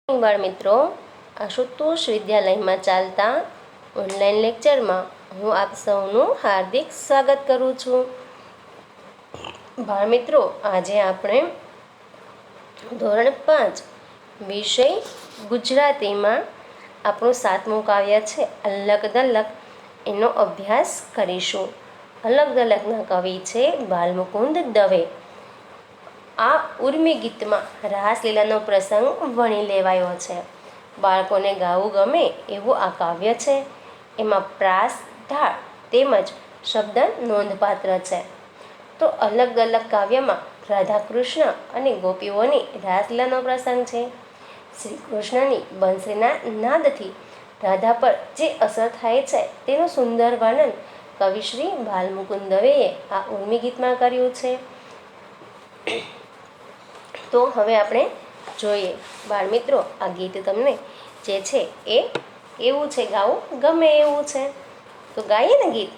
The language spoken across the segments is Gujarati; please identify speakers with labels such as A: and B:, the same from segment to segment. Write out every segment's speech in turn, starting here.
A: બાળ મિત્રો, આશુતોષ વિદ્યાલયમાં ચાલતા ઓનલાઈન લેક્ચરમાં હું આપ સૌનું હાર્દિક સ્વાગત કરું છું. બાળ મિત્રો, આજે આપણે ધોરણ 5 વિષય ગુજરાતીમાં આપણું 7મું કાવ્ય છે અલગ દલક, એનો અભ્યાસ કરીશું. અલગ દલકના કવિ છે બાલમુકુંદ દવે. આ ઉર્મી ગીતમાં રાસલીલાનો પ્રસંગ વણી લેવાયો છે. બાળકોને ગાવું ગમે એવું આ કાવ્ય છે. એમાં પ્રાસ, ઢાળ તેમજ શબ્દ નોંધપાત્ર છે. તો અલગ દલક કાવ્યમાં રાધાકૃષ્ણ અને ગોપીઓની રાસલીલાનો પ્રસંગ છે. શ્રી કૃષ્ણની બંસરીના નાદથી રાધા પર જે અસર થાય છે તેનું સુંદર વર્ણન કવિ શ્રી બાલમુકુંદ દવેએ આ ઉર્મી ગીતમાં કર્યું છે. તો હવે આપણે જોઈએ બાળ મિત્રો, આ ગીત તમને જે છે એ એવું છે, ગાવું ગમે એવું છે. તો ગાઈએ ને ગીત.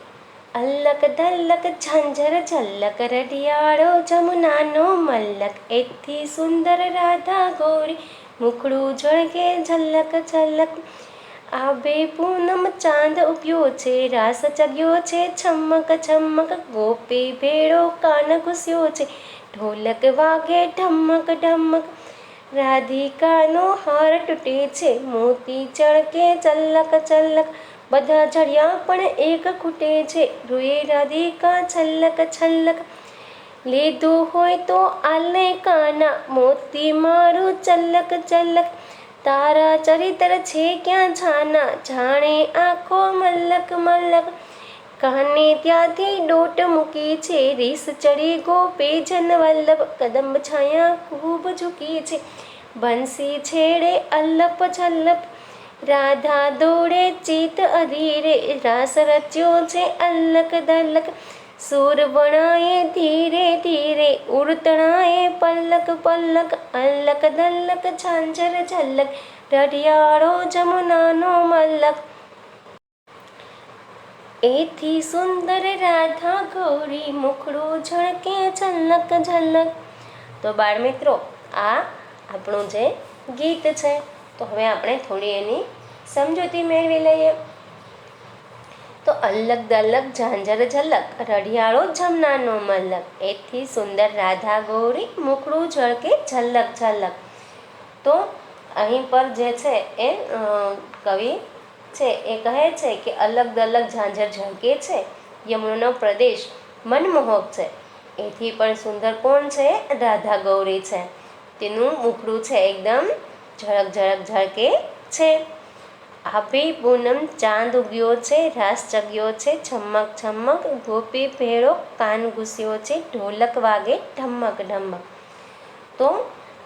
A: અલક દલક ઝાંઝર ઝલક, રઢિયાળો જમુનાનો મલક, એથી સુંદર રાધા ગોરી, મુખડું ઝળકે ઝલક ઝલક. આભે પૂનમ ચાંદ ઉગ્યો છે, રાસ ચગ્યો છે છમક છમક, ગોપી ભેળો કાન ઘૂસ્યો છે, ઢોલક વાગે ઢમક ઢમક. રાધિકાનો હાર તૂટે છે, મોતી ચળકે ચલક ચલક, બધા જડિયા પણ એક ખૂટે છે, રૂએ રાધિકા છલક છલક. લીધું હોય તો આલે કાના, મોતી મારું ચલક ચલક, તારા ચરિત્ર છે ક્યાં છાના, જાણે આંખો મલક મલક. કાને ત્યાંથી દોટ મૂકી છે, રીસ ચડી ગોપી જન વલ્લભ, કદંબ છાયા ખૂબ ઝૂકી છે, બંસી છેડે અલ્લપ ઝલ્લપ. રાધા દોડે ચિત અધીરે, રાસ રચ્યો છે અલક દલક, સૂર વણાએ ધીરે ધીરે, ઉડતણાએ પલક પલક. અલક દલક ઝાંઝર ઝલક, રઢિયાળો જમુનાનો મલક, એથી સુંદર રાધા ગૌરી, મુખડું ઝળકે ઝલક ઝલક. તો બાળ મિત્રો, આ આપણું જે ગીત છે, તો હવે આપણે થોડી એની સમજૂતી મેળવી લઈએ. તો અલગ દલક ઝાંઝર ઝલક, રઢિયાળો જમનાનો મલક, એથી સુંદર રાધા ગૌરી, મુખડું ઝળકે ઝલક ઝલક. તો અહીં પર જે છે એ કવિ છે એ કહે છે કે અલગ દલક ઝાંઝર ઝળકે છે, યમુનાનો પ્રદેશ મનમોહક છે, એથી પણ સુંદર કોણ છે? રાધા ગૌરી છે. તેનું મુખડું છે એકદમ ઝળક ઝળક ઝળકે છે. આભે પૂનમ ચાંદ ઉગ્યો છે, રાસ ચગ્યો છે છમક છમક, ગોપી ભેળો કાન ઘૂસ્યો છે, ઢોલક વાગે ઢમક ઢમક. તો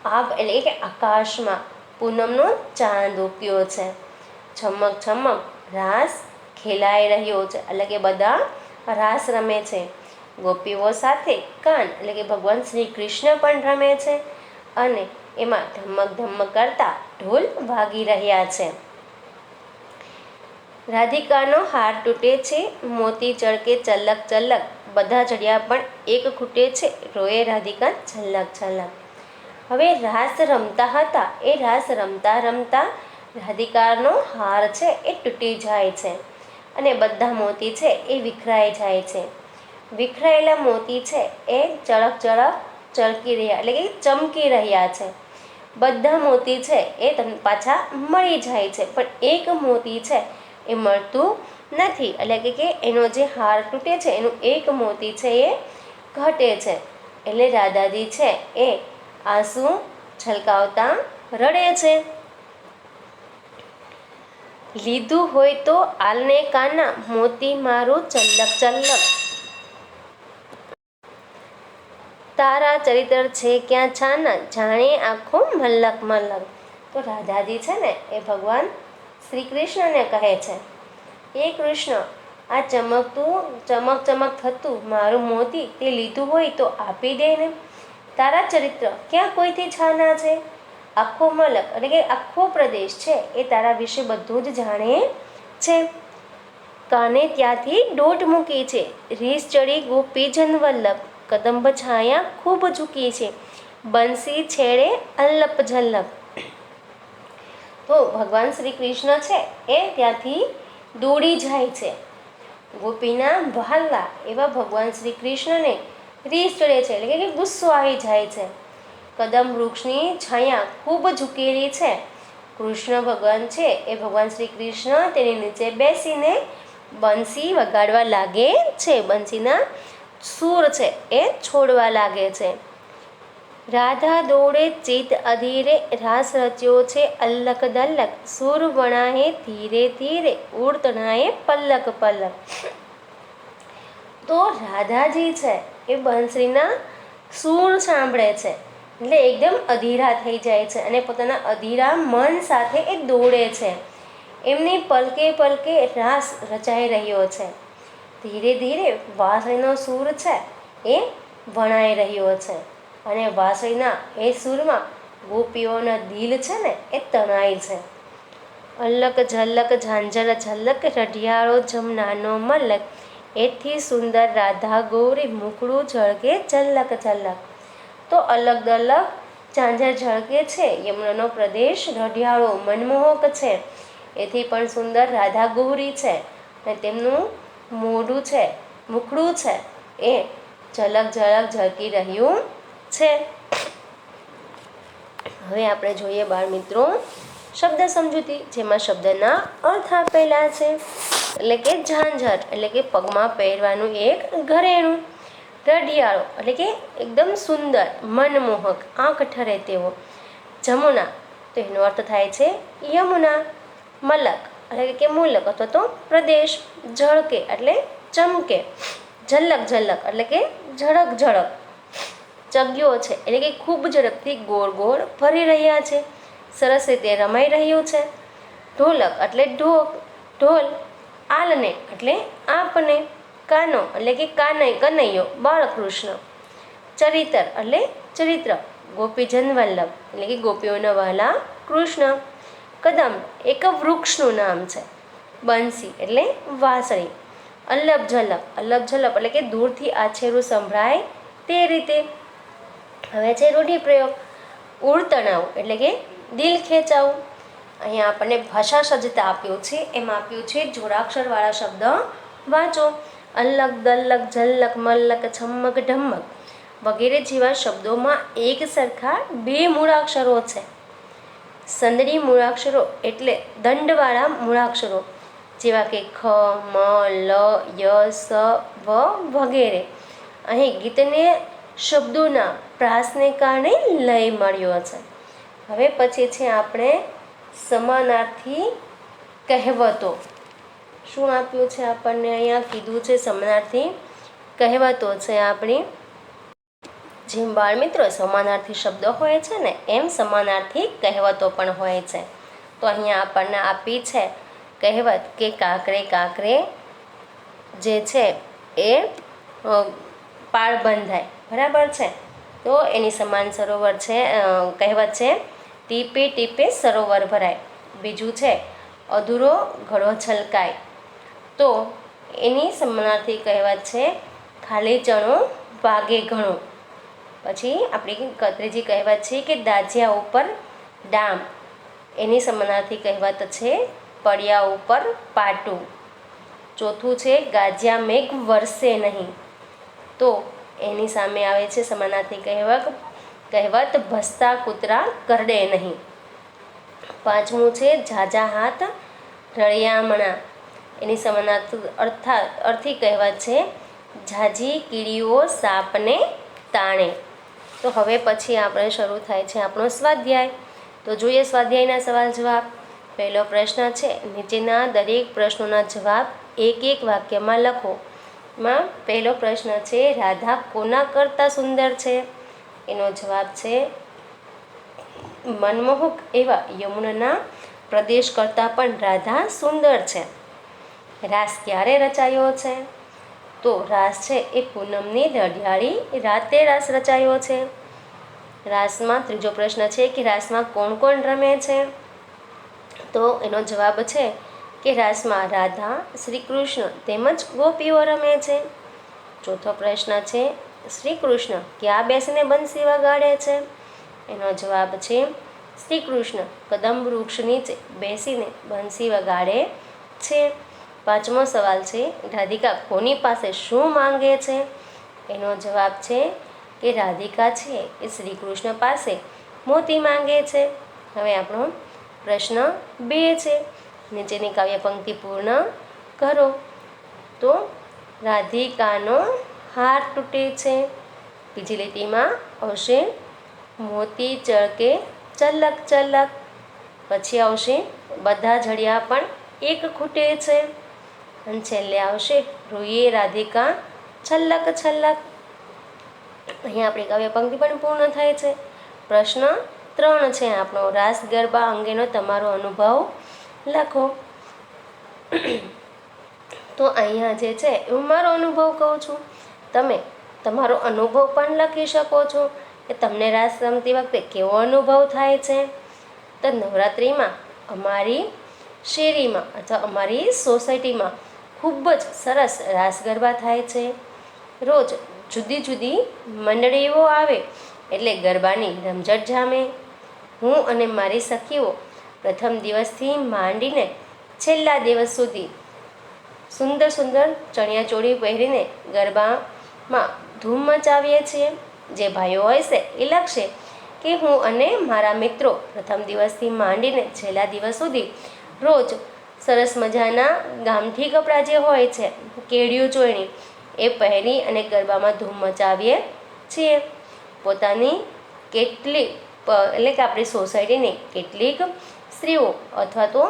A: આભ એટલે કે આકાશમાં પૂનમનો ચાંદ ઉગ્યો છે, છમક છમક રાસ ખેલાઈ રહ્યો છે, એટલે કે બધા રાસ રમે છે. ગોપીઓ સાથે કાન એટલે કે ભગવાન શ્રી કૃષ્ણ પણ રમે છે, અને એમાં ધમક ધમક કરતા ઢોલ વાગી રહ્યા છે. રાધિકાનો હાર તૂટે છે, મોતી ચળકે ચલક ચલક, બધા જડિયા પણ એક ખૂટે છે, રોએ રાધિકા છલક છલક. હવે રાસ રમતા હતા, એ રાસ રમતા રમતા રાધિકાનો હાર છે એ તૂટી જાય છે, અને બધા મોતી છે એ વિખરાઈ જાય છે. વિખરાયેલા મોતી છે એ ચળક ચળક ચળકી રહ્યા એટલે કે ચમકી રહ્યા છે. બધા મોતી છે એ પાછા મળી જાય છે, પણ એક મોતી છે એ મળતું નથી, એટલે કે એનો જે હાર તૂટે છે એનું એક મોતી છે એ ઘટે છે. એટલે રાધાજી છે એ આંસુ છલકાવતા રડે છે. લીધું હોય તો આલને કાના, મોતી મારું ચલક ચલક, તારા ચરિત્ર છે ક્યાં છાના, જાણે આંખો મલક મલક. તો રાધાજી છે ને એ ભગવાન શ્રી કૃષ્ણને કહે છે, એ કૃષ્ણ, આ ચમકતું ચમક ચમક થતું મારું મોતી તે લીધું હોય તો આપી દે ને. તારા ચરિત્ર ક્યાં કોઈથી છાના છે, આખો મલક એટલે કે આખો પ્રદેશ છે એ તારા વિશે બધું જ જાણે છે. કાને ત્યાંથી દોટ મૂકી છે, રીસ ચડી ગોપી જન વલ્લભ, કદંબ છાયા ખૂબ ઝૂકી છે, બંસી છેડે અલ્લપ ઝલ્લપ. તો ભગવાન શ્રી કૃષ્ણ છે એ ત્યાંથી દોડી જાય છે. ગોપીના વહાલા એવા ભગવાન શ્રી કૃષ્ણને રીસ ચડે છે, એટલે કે ગુસ્સો આવી જાય છે. કદમ વૃક્ષની છાયા ખૂબ ઝૂકેલી છે. કૃષ્ણ ભગવાન છે એ ભગવાન શ્રી કૃષ્ણ તેની નીચે બેસીને બંસી વગાડવા લાગે છે. બંસીના સૂર છે એ છોડવા લાગે છે. રાધા દોડે ચિત અધીરે, રાસ રચ્યો છે અલ્લક દલ્લક, સુર વણાહે ધીરે ધીરે, ઉડતણાએ પલ્લક પલ્લક. તો રાધાજી છે એ બંસરીના સૂર સાંભળે છે એટલે એકદમ અધીરા થઈ જાય છે અને પોતાના અધીરા મન સાથે એ દોડે છે. એમની પલકે પલકે રાસ રચાઈ રહ્યો છે. ધીરે ધીરે વાંસળીનો સૂર છે એ વણાઈ રહ્યો છે અને વાંસળીના એ સૂરમાં ગોપીઓના દિલ છે ને એ તણાય છે. અલ્લક ઝલ્લક ઝાંઝર ઝલ્લક, રઢિયાળો જમનાનો મલક, એથી સુંદર રાધા ગૌરી, મુખડું ઝળકે ઝલ્લક ઝલ્લક. તો અલગ દલક ઝાંઝર ઝળકે છે, યમુનાનો પ્રદેશ રઢિયાળો મનમોહક છે, એથી પણ સુંદર રાધા ગૌરી છે અને તેમનું મોઢું છે, મુખડું છે એ ઝલક ઝલક ઝળકી રહ્યું છે. હવે આપણે જોઈએ બાળ મિત્રો શબ્દ સમજૂતી, જેમાં શબ્દના અર્થ આપેલા છે. એટલે કે ઝાંઝર એટલે કે પગમાં પહેરવાનું એક ઘરેણું, રઢિયાળો એટલે કે એકદમ સુંદર મનમોહક આંખ ઠરે તેવો, જમુના તો એનો અર્થ થાય છે યમુના, મલક એટલે કે મુલક અથવા તો પ્રદેશ, ઝળકે એટલે ચમકે, ઝલક ઝલક એટલે કે ઝળક ઝળક, ચગ્યો છે એટલે કે ખૂબ ઝડપથી ગોળ ગોળ ફરી રહ્યા છે, સરસ રીતે રમાઈ રહ્યું છે. ઢોલક એટલે ઢોલ, આલને એટલે આપને, કાનો એટલે કે કનૈયો બાળકૃષ્ણ, ચરિતર એટલે ચરિત્ર ગોપીજન વલ્લભ એટલે કે ગોપીઓના વહાલા કૃષ્ણ, કદમ એક વૃક્ષનું નામ છે, બંસી એટલે વાંસળી, અલ્લભ ઝલક એટલે કે દૂરથી આછેરું સંભળાય તે રીતે. હવે છે રૂઢિપ્રયોગ. ઉડતણાવ એટલે કે દિલ ખેંચાવું. અહીંયા આપણને ભાષા સજ્જતા આપ્યું છે, એમાં આપ્યું છે જોડાક્ષરવાળા શબ્દ વાંચો. અલ્લક દલ્લક ઝલ્લક મલ્લક છમ્મક ઢમ્મક વગેરે જેવા શબ્દોમાં એક સરખા બે મૂળાક્ષરો છે. સંદડી મૂળાક્ષરો એટલે દંડવાળા મૂળાક્ષરો જેવા કે ખ, મ, લ, ય, સ, વ વગેરે. અહીં ગીતને શબ્દોના પ્રાસને કારણે લય મળ્યો છે. હવે પછી છે આપણે સમાનાર્થી કહેવતો. શું આપ્યું છે આપણને અહીંયા કીધું છે સમાનાર્થી કહેવતો છે આપણી. જેમ બાળ મિત્રો સમાનાર્થી શબ્દો હોય છે ને એમ સમાનાર્થી કહેવતો પણ હોય છે. તો અહીંયા આપણને આપી છે કહેવત કે કાંકરે કાંકરે જે છે એ પાળ બંધાય, બરાબર છે. તો એની સમાન સરોવર છે, કહેવત છે ટીપે ટીપે સરોવર ભરાય. બીજું છે અધૂરો ઘડો છલકાય. તો એની સમાનાર્થી કહેવત છે ખાલી ચણો વાગે ઘણો. પછી આપણી ત્રીજી કહેવત છે કે દાજિયા ઉપર ડામ. એની સમાનાર્થી કહેવત છે પડ્યા ઉપર પાટું. ચોથું છે ગાજ્યા મેઘ વરસે નહીં. તો એની સામે આવે છે સમાનાર્થી કહેવત ભસતા કૂતરા કરડે નહીં. પાંચમું છે ઝાઝા હાથ રળિયામણા. એની સમાનાર્થી અર્થી કહેવત છે ઝાઝી કીડીઓ સાપને તાણે. તો હવે પછી આપણે શરૂ થાય છે આપણો સ્વાધ્યાય. તો જોઈએ સ્વાધ્યાયના સવાલ જવાબ. પહેલો પ્રશ્ન છે નીચેના દરેક પ્રશ્નોના જવાબ એક એક વાક્યમાં લખો. માં પહેલો પ્રશ્ન છે રાધા કોના કરતાં સુંદર છે? એનો જવાબ છે મનમોહક એવા યમુનાના પ્રદેશ કરતાં પણ રાધા સુંદર છે. રાસ ક્યારે રચાયો છે? તો રાસ છે એ પૂનમની રઢિયાળી રાતે રાસ રચાયો છે. રાસમાં ત્રીજો પ્રશ્ન છે કે રાસમાં કોણ કોણ રમે છે? તો એનો જવાબ છે કે રાસમાં રાધા, શ્રી કૃષ્ણ તેમજ ગોપીઓ રમે છે. ચોથો પ્રશ્ન છે શ્રી કૃષ્ણ ક્યાં બેસીને બંસી વગાડે છે? એનો જવાબ છે શ્રી કૃષ્ણ કદંબ વૃક્ષ નીચે બેસીને બંસી વગાડે છે. પાંચમો સવાલ છે, રાધિકા કોની પાસે શું માંગે છે? એનો જવાબ છે કે રાધિકા છે એ શ્રી કૃષ્ણ પાસે મોતી માંગે છે. હવે આપણો પ્રશ્ન 2 છે, નીચેની કાવ્ય પંક્તિ પૂર્ણ કરો. તો રાધિકાનો હાર તૂટે છે. બીજી લીટીમાં આવશે મોતી ચળકે ચલક ચલક. પછી આવશે બધા જડિયા પણ એક ખૂટે છે. અને છેલ્લે આવશે રોઈએ રાધિકા છલ્લક છલ્લક. અહીંયા આપણી કાવ્ય પંક્તિ પણ પૂર્ણ થાય છે. પ્રશ્ન 3 છે આપણો, રાસ ગરબા અંગેનો તમારો અનુભવ લખો. તો અહીંયા જે છે હું મારો અનુભવ કહું છું, તમે તમારો અનુભવ પણ લખી શકો છો કે તમને રાસ રમતી વખતે કેવો અનુભવ થાય છે. તો નવરાત્રિમાં અમારી શેરીમાં અથવા અમારી સોસાયટીમાં ખૂબ જ સરસ રાસ ગરબા થાય છે. રોજ જુદી જુદી મંડળીઓ આવે એટલે ગરબાની રમઝટ જામે. હું અને મારી સખીઓ પ્રથમ દિવસથી માંડીને છેલ્લા દિવસ સુધી સુંદર સુંદર ચણિયાચોળી પહેરીને ગરબામાં ધૂમ મચાવીએ છીએ. જે ભાઈઓ હોય છે એ લખશે કે હું અને મારા મિત્રો પ્રથમ દિવસથી માંડીને છેલ્લા દિવસ સુધી રોજ સરસ મજાના ગામઠી કપડાં જે હોય છે, કેડિયું ચોયણી, એ પહેરી અને ગરબામાં ધૂમ મચાવીએ છીએ. પોતાની કેટલીક એટલે કે આપણી સોસાયટીની કેટલીક સ્ત્રીઓ અથવા તો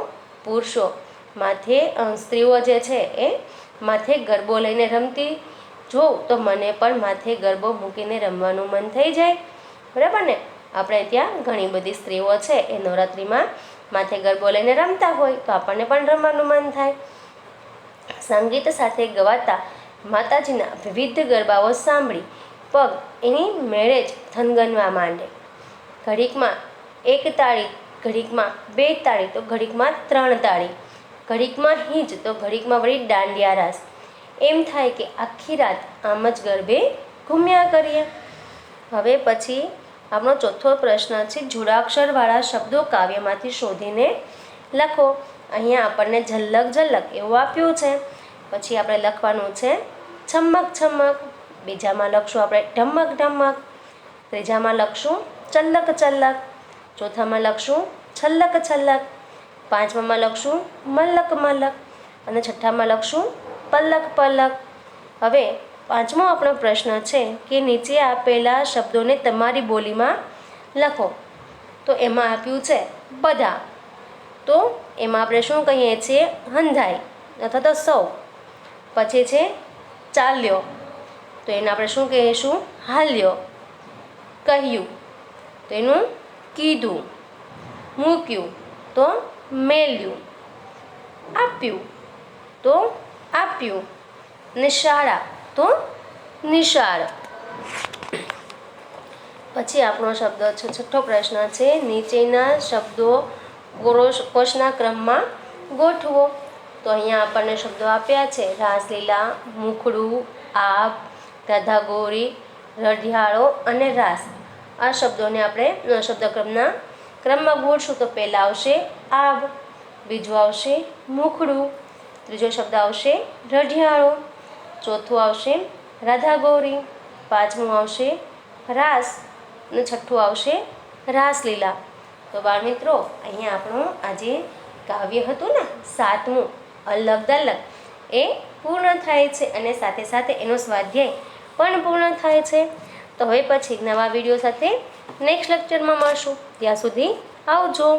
A: પુરુષો માથે સ્ત્રીઓ જે છે એ માથે ગરબો લઈને રમતી જોઉં તો મને પણ માથે ગરબો મૂકીને રમવાનું મન થઈ જાય. બરાબર ને? આપણે ત્યાં ઘણી બધી સ્ત્રીઓ છે એ નવરાત્રિમાં માથે ગરબો લઈને રમતા હોય તો આપણને પણ રમવાનું મન થાય. સંગીત સાથે ગવાતા માતાજીના વિવિધ ગરબાઓ સાંભળી પગ એની મેળે જ થનગનવા માંડે. ઘડીકમાં 1 તાળી, ઘડીકમાં 2 તાળી, તો ઘડીકમાં 3 તાળી, ઘડીકમાં હિંજ, તો ઘડીકમાં વળી દાંડિયા રાસ. એમ થાય કે આખી રાત આમ જ ગરબે ઘૂમ્યા કરીએ. હવે પછી આપણો ચોથો પ્રશ્ન છે, જોડાક્ષરવાળા શબ્દો કાવ્યમાંથી શોધીને લખો. અહીંયા આપણને ઝલક ઝલક એવું આપ્યું છે. પછી આપણે લખવાનું છે છમક છમક. બીજામાં લખશું આપણે ઢમક ઢમક. ત્રીજામાં લખશું ચલ્લક ચલ્લક. ચોથામાં લખશું છલ્લક છલ્લક. પાંચમામાં લખશું મલ્લક મલ્લક. અને છઠ્ઠામાં લખશું પલ્લક પલ્લક. હવે પાંચમો આપણો પ્રશ્ન છે કે નીચે આપેલા શબ્દોને તમારી બોલીમાં લખો. તો એમાં આપ્યું છે બધા, તો એમાં આપણે શું કહીએ છીએ? હંધાઈ અથવા તો સૌ. પછી છે ચાલ્યો, તો એને આપણે શું કહીશું? હાલ્યો. કહ્યું તો એનું કીધું. મૂક્યું તો મેલ્યું. આપ્યું તો આપ્યું. અને શાળા તો નિશાળ. પછી આપણો શબ્દ છે છઠ્ઠો પ્રશ્ન છે, નીચેના શબ્દો કોષના ક્રમમાં ગોઠવો. તો અહીંયા આપણને શબ્દો આપ્યા છે રાસલીલા, મુખડું, આબ, રાધાગોરી, રઢિયાળો અને રાસ. આ શબ્દોને આપણે શબ્દક્રમના ક્રમમાં ગોઠશું. તો પહેલાં આવશે આબ, બીજું આવશે મુખડું, ત્રીજો શબ્દ આવશે રઢિયાળો, ચોથું આવશે રાધાગોરી, પાંચમું આવશે રાસ અને છઠ્ઠું આવશે રાસલીલા. તો બાળમિત્રો, અહીંયા આપણું આજે કાવ્ય હતું ને 7મું અલગ દલગ એ પૂર્ણ થાય છે અને સાથે સાથે એનો સ્વાધ્યાય પણ પૂર્ણ થાય છે. તો હવે પછી નવા વિડીયો સાથે નેક્સ્ટ લેક્ચરમાં મળશું. ત્યાં સુધી આવજો.